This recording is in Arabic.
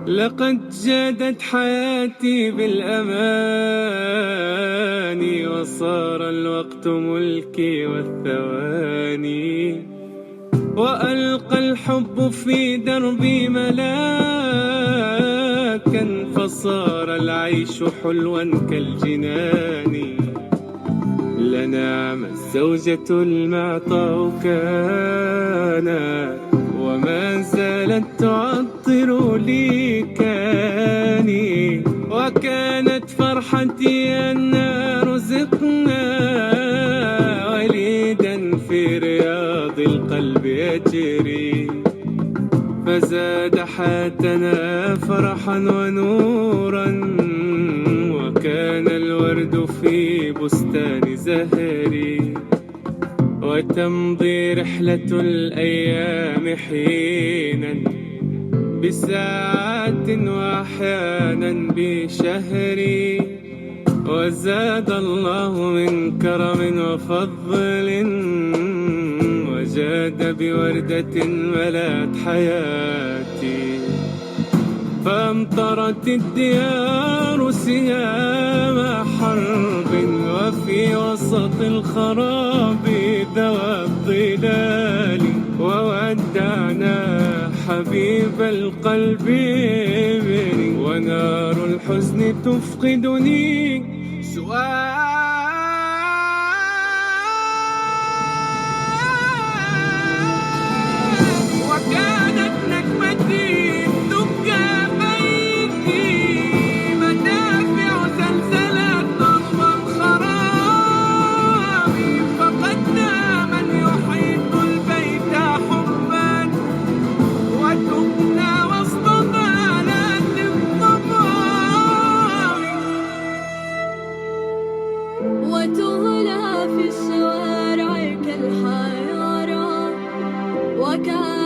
لقد جادت حياتي بالأماني، وصار الوقت ملكي والثواني، وألقى الحب في دربي ملاكا، فصار العيش حلوا كالجنان. لنعم الزوجة المعطاء كانت، وما زالت تعطر لي كاني، وكانت فرحتي أن رزقنا وليدا في رياض القلب يجري، فزاد حياتنا فرحا ونورا، وكان الورد في بستان زهري، وتمضي رحلة الأيام حينا بساعات وأحيانا بشهر، وزاد الله من كرم وفضل، وجاد بوردة ملأت حياتي، فأمطرت الديار سهام حرب، وفي وسط الخراب ذوى الظلال، وودعنا حبيب القلب مني، ونار الحزن تفقدني سؤال. وكانت نكمتي تبكى بيتي، مدافع زلزلت ضرب الخراب، فقدنا من يحيط البيت حبا، وتبنى وسط ضلال الضباب، وتغلى في الشوارع كالحيارى، وكان